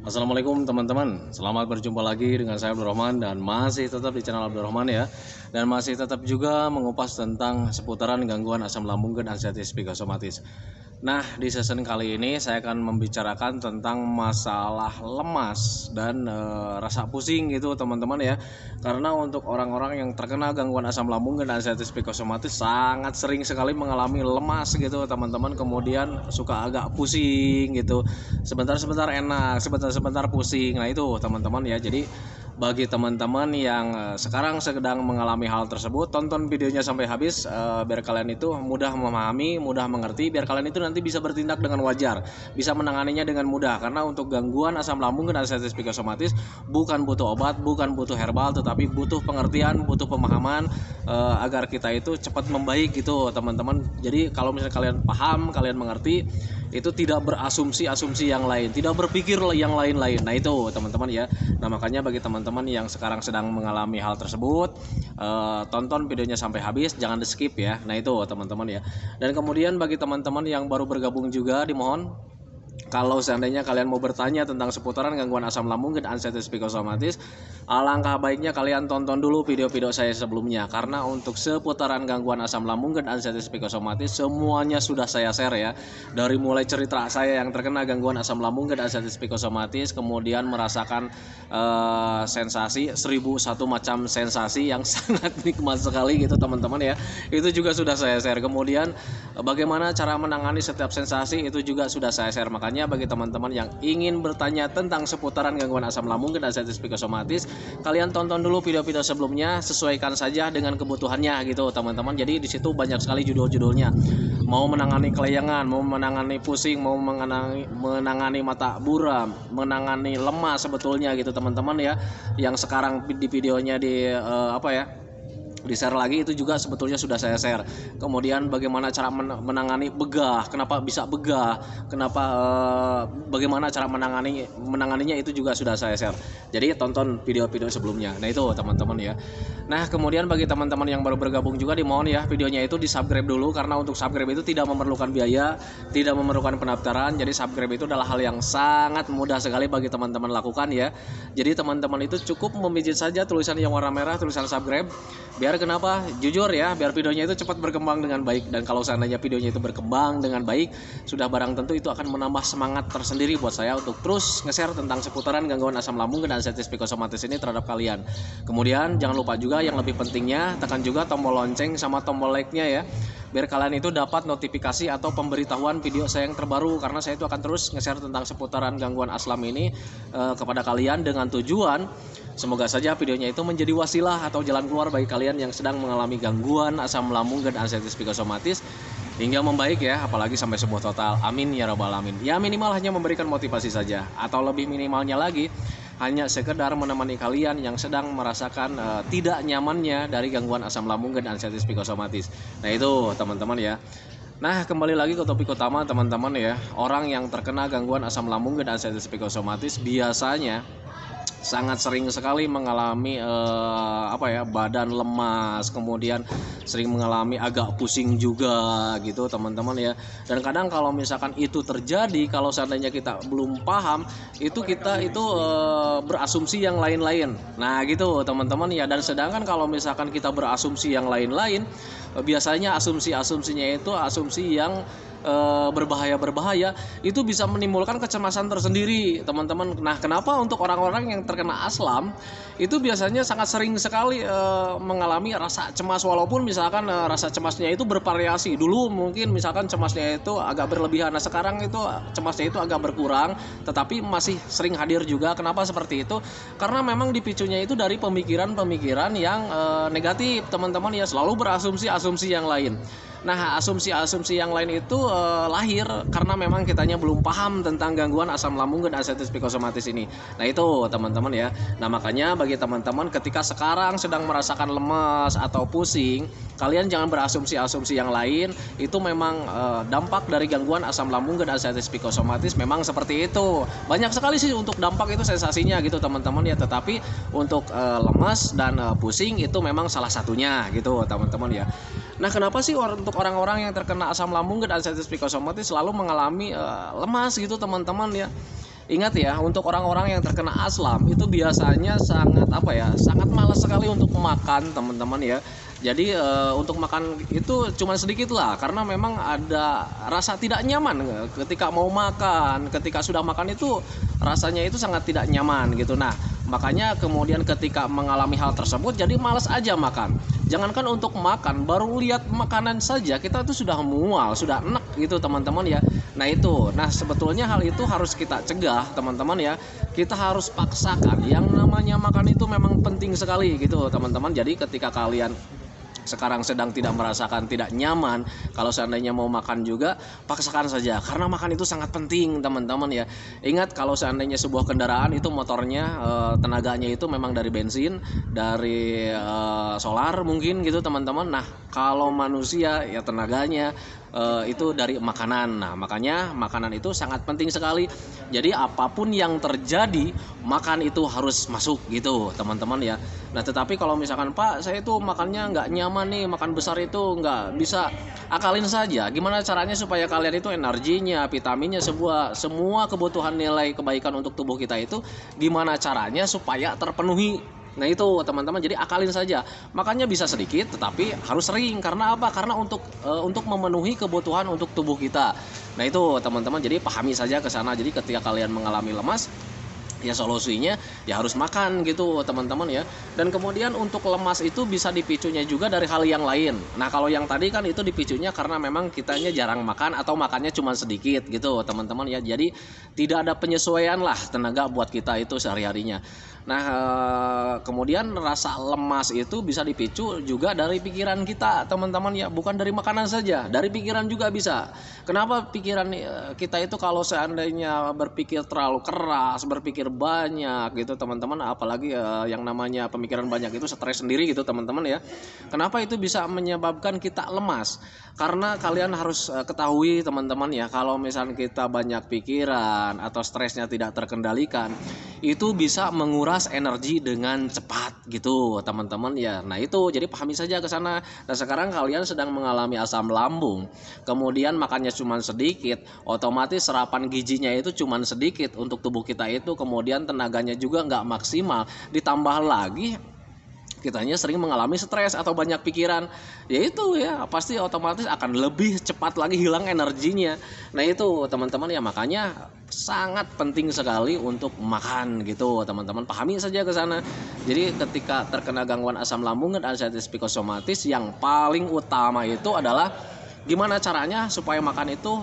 Assalamualaikum teman-teman, selamat berjumpa lagi dengan saya Abdurrahman dan masih tetap di channel Abdurrahman ya. Dan masih tetap juga mengupas tentang seputaran gangguan asam lambung dan anxiety psikosomatis. Nah, di season kali ini saya akan membicarakan tentang masalah lemas dan rasa pusing gitu teman-teman ya. Karena untuk orang-orang yang terkena gangguan asam lambung dan anxiety psikosomatis sangat sering sekali mengalami lemas gitu teman-teman. Kemudian suka agak pusing gitu. Sebentar-sebentar enak, sebentar-sebentar pusing. Nah, itu teman-teman ya. Jadi bagi teman-teman yang sekarang sedang mengalami hal tersebut, tonton videonya sampai habis biar kalian itu mudah memahami, mudah mengerti, biar kalian itu nanti bisa bertindak dengan wajar, bisa menanganinya dengan mudah. Karena untuk gangguan asam lambung dan anxiety psikosomatis bukan butuh obat, bukan butuh herbal, tetapi butuh pengertian, butuh pemahaman agar kita itu cepat membaik gitu teman-teman. Jadi kalau misalnya kalian paham, kalian mengerti, itu tidak berasumsi-asumsi yang lain, tidak berpikir yang lain-lain. Nah, itu teman-teman ya. Nah, makanya bagi teman-teman yang sekarang sedang mengalami hal tersebut, tonton videonya sampai habis, jangan di skip ya. Nah, itu teman-teman ya. Dan kemudian bagi teman-teman yang baru bergabung juga, dimohon kalau seandainya kalian mau bertanya tentang seputaran gangguan asam lambung dan anxiety psikosomatis, alangkah baiknya kalian tonton dulu video-video saya sebelumnya. Karena untuk seputaran gangguan asam lambung dan anxiety psikosomatis semuanya sudah saya share ya. Dari mulai cerita saya yang terkena gangguan asam lambung dan anxiety psikosomatis, kemudian merasakan sensasi 1001 macam sensasi yang sangat nikmat sekali gitu teman-teman ya. Itu juga sudah saya share. Kemudian bagaimana cara menangani setiap sensasi itu juga sudah saya share. Makanya bagi teman-teman yang ingin bertanya tentang seputaran gangguan asam lambung dan anxiety psikosomatis, kalian tonton dulu video-video sebelumnya, sesuaikan saja dengan kebutuhannya gitu teman-teman. Jadi di situ banyak sekali judul-judulnya. Mau menangani kelayangan, mau menangani pusing, mau menangani mata buram, menangani lemas sebetulnya gitu teman-teman ya. Yang sekarang di videonya di share lagi itu juga sebetulnya sudah saya share. Kemudian bagaimana cara menangani begah, kenapa bisa begah, kenapa bagaimana cara menanganinya itu juga sudah saya share. Jadi tonton video-video sebelumnya. Nah, itu teman-teman ya. Nah, kemudian bagi teman-teman yang baru bergabung juga dimohon ya videonya itu di subscribe dulu, karena untuk subscribe itu tidak memerlukan biaya, tidak memerlukan pendaftaran. Jadi subscribe itu adalah hal yang sangat mudah sekali bagi teman-teman lakukan ya. Jadi teman-teman itu cukup memijit saja tulisan yang warna merah, tulisan subscribe. Biar kenapa? Jujur ya, biar videonya itu cepat berkembang dengan baik. Dan kalau seandainya videonya itu berkembang dengan baik, sudah barang tentu itu akan menambah semangat tersendiri buat saya untuk terus nge-share tentang seputaran gangguan asam lambung dan anxiety psikosomatis ini terhadap kalian. Kemudian jangan lupa juga yang lebih pentingnya, tekan juga tombol lonceng sama tombol like-nya ya, biar kalian itu dapat notifikasi atau pemberitahuan video saya yang terbaru. Karena saya itu akan terus nge-share tentang seputaran gangguan asam ini kepada kalian dengan tujuan semoga saja videonya itu menjadi wasilah atau jalan keluar bagi kalian yang sedang mengalami gangguan asam lambung dan anxiety psikosomatis hingga membaik ya, apalagi sampai sembuh total. Amin ya rabbal alamin. Ya minimal hanya memberikan motivasi saja, atau lebih minimalnya lagi hanya sekedar menemani kalian yang sedang merasakan tidak nyamannya dari gangguan asam lambung dan anxiety psikosomatis. Nah, itu teman-teman ya. Nah, kembali lagi ke topik utama teman-teman ya. Orang yang terkena gangguan asam lambung dan anxiety psikosomatis biasanya sangat sering sekali mengalami badan lemas, kemudian sering mengalami agak pusing juga gitu teman-teman ya. Dan kadang kalau misalkan itu terjadi, kalau seandainya kita belum paham, itu kita itu berasumsi yang lain-lain. Nah, gitu teman-teman ya. Dan sedangkan kalau misalkan kita berasumsi yang lain-lain, biasanya asumsinya itu asumsi yang berbahaya itu bisa menimbulkan kecemasan tersendiri teman-teman. Nah, kenapa untuk orang-orang yang terkena aslam itu biasanya sangat sering sekali mengalami rasa cemas, walaupun misalkan rasa cemasnya itu bervariasi. Dulu mungkin misalkan cemasnya itu agak berlebihan, nah sekarang itu cemasnya itu agak berkurang, tetapi masih sering hadir juga. Kenapa seperti itu? Karena memang dipicunya itu dari pemikiran-pemikiran yang negatif teman-teman ya, selalu berasumsi yang lain. Nah, asumsi-asumsi yang lain itu lahir karena memang kitanya belum paham tentang gangguan asam lambung dan anxiety psikosomatis ini. Nah, itu teman-teman ya. Nah, makanya bagi teman-teman ketika sekarang sedang merasakan lemas atau pusing, kalian jangan berasumsi-asumsi yang lain. Itu memang dampak dari gangguan asam lambung dan anxiety psikosomatis memang seperti itu. Banyak sekali sih untuk dampak itu sensasinya gitu teman-teman ya. Tetapi untuk lemas dan pusing itu memang salah satunya gitu teman-teman ya. Nah, kenapa sih untuk orang-orang yang terkena asam lambung dan anxiety psikosomatis selalu mengalami lemas gitu teman-teman ya? Ingat ya, untuk orang-orang yang terkena aslam itu biasanya sangat apa ya, sangat malas sekali untuk makan teman-teman ya. Jadi untuk makan itu cuma sedikit lah, karena memang ada rasa tidak nyaman ketika mau makan, ketika sudah makan itu rasanya itu sangat tidak nyaman gitu. Nah, makanya kemudian ketika mengalami hal tersebut jadi malas aja makan. Jangankan untuk makan, baru lihat makanan saja kita tuh sudah mual, sudah enak gitu teman-teman ya. Nah itu, nah sebetulnya hal itu harus kita cegah teman-teman ya. Kita harus paksakan, yang namanya makan itu memang penting sekali gitu teman-teman. Jadi ketika kalian sekarang sedang tidak merasakan tidak nyaman, kalau seandainya mau makan juga paksakan saja, karena makan itu sangat penting teman-teman ya. Ingat, kalau seandainya sebuah kendaraan itu motornya tenaganya itu memang dari bensin, dari solar mungkin gitu teman-teman. Nah kalau manusia ya tenaganya itu dari makanan. Nah makanya makanan itu sangat penting sekali. Jadi apapun yang terjadi, makan itu harus masuk gitu teman-teman ya. Nah tetapi kalau misalkan Pak, saya itu makannya nggak nyaman nih, makan besar itu nggak bisa, akalin saja. Gimana caranya supaya kalian itu energinya, vitaminnya, semua kebutuhan nilai kebaikan untuk tubuh kita itu gimana caranya supaya terpenuhi. Nah itu teman-teman, jadi akalin saja. Makannya bisa sedikit tetapi harus sering. Karena apa? Karena untuk memenuhi kebutuhan untuk tubuh kita. Nah itu teman-teman, jadi pahami saja ke sana. Jadi ketika kalian mengalami lemas, ya solusinya ya harus makan gitu teman-teman ya. Dan kemudian untuk lemas itu bisa dipicunya juga dari hal yang lain. Nah kalau yang tadi kan itu dipicunya karena memang kitanya jarang makan atau makannya cuma sedikit gitu teman-teman ya. Jadi tidak ada penyesuaian lah tenaga buat kita itu sehari-harinya. Nah kemudian rasa lemas itu bisa dipicu juga dari pikiran kita teman-teman ya, bukan dari makanan saja, dari pikiran juga bisa. Kenapa pikiran kita itu kalau seandainya berpikir terlalu keras, berpikir banyak gitu teman-teman, apalagi yang namanya pemikiran banyak itu stres sendiri gitu teman-teman ya. Kenapa itu bisa menyebabkan kita lemas? Karena kalian harus ketahui teman-teman ya, kalau misalnya kita banyak pikiran atau stresnya tidak terkendalikan, itu bisa menguras energi dengan cepat gitu teman-teman ya. Nah itu jadi pahami saja ke sana. Nah sekarang kalian sedang mengalami asam lambung, kemudian makannya cuma sedikit, otomatis serapan gizinya itu cuma sedikit untuk tubuh kita itu, kemudian tenaganya juga nggak maksimal, ditambah lagi kitanya sering mengalami stres atau banyak pikiran, yaitu ya pasti otomatis akan lebih cepat lagi hilang energinya. Nah itu teman-teman ya, makanya sangat penting sekali untuk makan gitu teman-teman, pahami saja ke sana. Jadi ketika terkena gangguan asam lambung dan anxiety psikosomatis, yang paling utama itu adalah gimana caranya supaya makan itu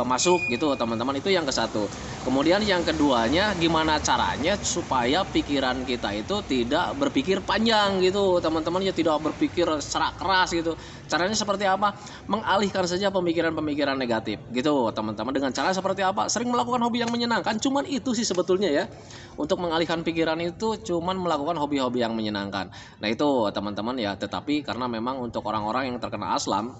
masuk gitu teman-teman, itu yang ke satu. Kemudian yang keduanya, gimana caranya supaya pikiran kita itu tidak berpikir panjang gitu teman-teman ya, tidak berpikir secara keras gitu. Caranya seperti apa? Mengalihkan saja pemikiran-pemikiran negatif gitu teman-teman. Dengan cara seperti apa? Sering melakukan hobi yang menyenangkan. Cuman itu sih sebetulnya ya, untuk mengalihkan pikiran itu cuman melakukan hobi-hobi yang menyenangkan. Nah itu teman-teman ya. Tetapi karena memang untuk orang-orang yang terkena aslam,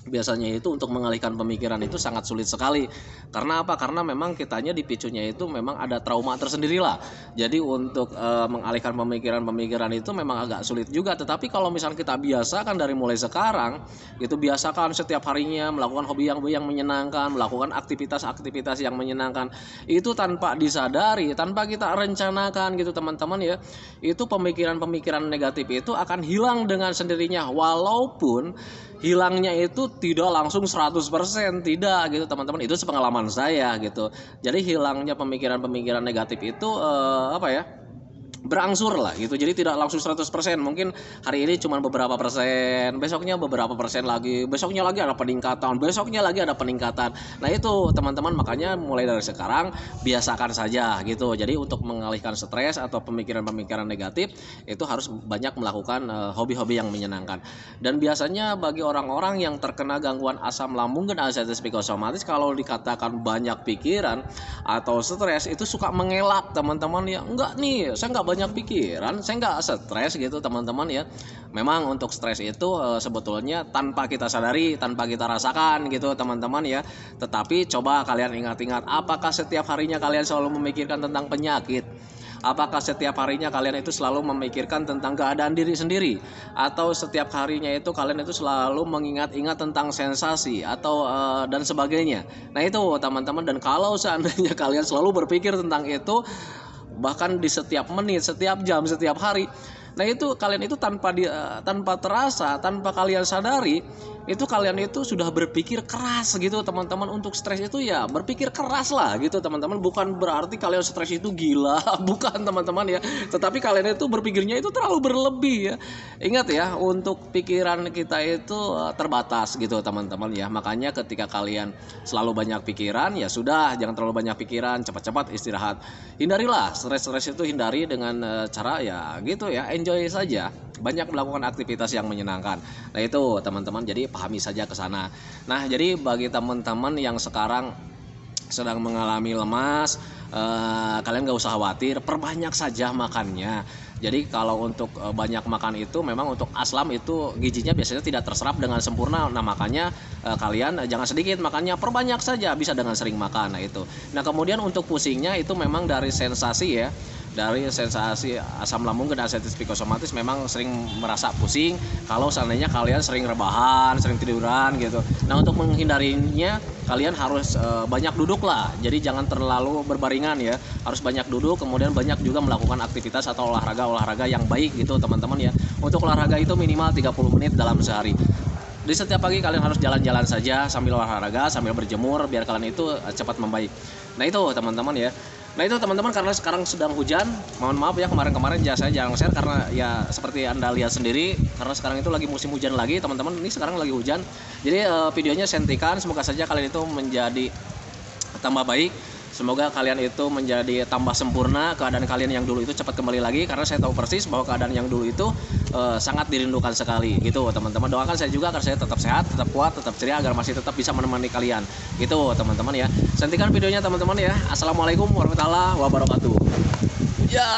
biasanya itu untuk mengalihkan pemikiran itu sangat sulit sekali. Karena apa? Karena memang kitanya dipicunya itu memang ada trauma tersendiri lah. Jadi untuk mengalihkan pemikiran-pemikiran itu memang agak sulit juga. Tetapi kalau misalnya kita biasakan dari mulai sekarang, itu biasakan setiap harinya melakukan hobi yang menyenangkan, melakukan aktivitas-aktivitas yang menyenangkan, itu tanpa disadari, tanpa kita rencanakan gitu teman-teman ya, itu pemikiran-pemikiran negatif itu akan hilang dengan sendirinya. Walaupun hilangnya itu tidak langsung 100%, tidak gitu teman-teman, itu sepengalaman saya gitu. Jadi hilangnya pemikiran-pemikiran negatif itu apa ya, berangsur lah gitu. Jadi tidak langsung 100%. Mungkin hari ini cuma beberapa persen, besoknya beberapa persen lagi, besoknya lagi ada peningkatan, besoknya lagi ada peningkatan. Nah itu teman-teman, makanya mulai dari sekarang biasakan saja gitu. Jadi untuk mengalihkan stres atau pemikiran-pemikiran negatif itu harus banyak melakukan hobi-hobi yang menyenangkan. Dan biasanya bagi orang-orang yang terkena gangguan asam lambung dan anxiety psikosomatis, kalau dikatakan banyak pikiran atau stres itu suka mengelak teman-teman ya. Enggak nih, saya enggak banyak pikiran, saya nggak stres gitu teman-teman ya. Memang untuk stres itu sebetulnya tanpa kita sadari, tanpa kita rasakan gitu teman-teman ya. Tetapi coba kalian ingat-ingat, apakah setiap harinya kalian selalu memikirkan tentang penyakit? Apakah setiap harinya kalian itu selalu memikirkan tentang keadaan diri sendiri, atau setiap harinya itu kalian itu selalu mengingat-ingat tentang sensasi atau dan sebagainya. Nah itu teman-teman, dan kalau seandainya kalian selalu berpikir tentang itu, bahkan di setiap menit, setiap jam, setiap hari, nah itu kalian itu tanpa terasa, tanpa kalian sadari, itu kalian itu sudah berpikir keras gitu teman-teman. Untuk stres itu ya berpikir keras lah gitu teman-teman. Bukan berarti kalian stres itu gila, bukan teman-teman ya, tetapi kalian itu berpikirnya itu terlalu berlebih ya. Ingat ya, untuk pikiran kita itu terbatas gitu teman-teman ya. Makanya ketika kalian selalu banyak pikiran, ya sudah, jangan terlalu banyak pikiran, cepat-cepat istirahat. Hindarilah stres-stres itu, hindari dengan cara ya gitu ya, enjoy saja, banyak melakukan aktivitas yang menyenangkan. Nah itu teman-teman, jadi pahami saja ke sana. Nah jadi bagi teman-teman yang sekarang sedang mengalami lemas, kalian gak usah khawatir, perbanyak saja makannya. Jadi kalau untuk banyak makan itu memang untuk aslam itu gizinya biasanya tidak terserap dengan sempurna. Nah makanya kalian jangan sedikit makannya, perbanyak saja, bisa dengan sering makan. Nah itu. Nah kemudian untuk pusingnya itu memang dari sensasi ya, dari sensasi asam lambung dan anxiety psikosomatis, memang sering merasa pusing kalau seandainya kalian sering rebahan, sering tiduran gitu. Nah untuk menghindarinya kalian harus banyak duduk lah. Jadi jangan terlalu berbaringan ya, harus banyak duduk, kemudian banyak juga melakukan aktivitas atau olahraga yang baik gitu teman-teman ya. Untuk olahraga itu minimal 30 menit dalam sehari. Di setiap pagi kalian harus jalan-jalan saja sambil olahraga, sambil berjemur, biar kalian itu cepat membaik. Nah itu teman-teman ya. Nah itu teman-teman, karena sekarang sedang hujan, mohon maaf ya kemarin-kemarin saya jarang share karena ya seperti Anda lihat sendiri, karena sekarang itu lagi musim hujan lagi teman-teman. Ini sekarang lagi hujan, jadi videonya sentikan. Semoga saja kalian itu menjadi tambah baik, semoga kalian itu menjadi tambah sempurna, keadaan kalian yang dulu itu cepat kembali lagi, karena saya tahu persis bahwa keadaan yang dulu itu sangat dirindukan sekali gitu teman-teman. Doakan saya juga agar saya tetap sehat, tetap kuat, tetap ceria, agar masih tetap bisa menemani kalian gitu teman-teman ya. Sentikan videonya teman-teman ya. Assalamualaikum warahmatullahi wabarakatuh. Ya.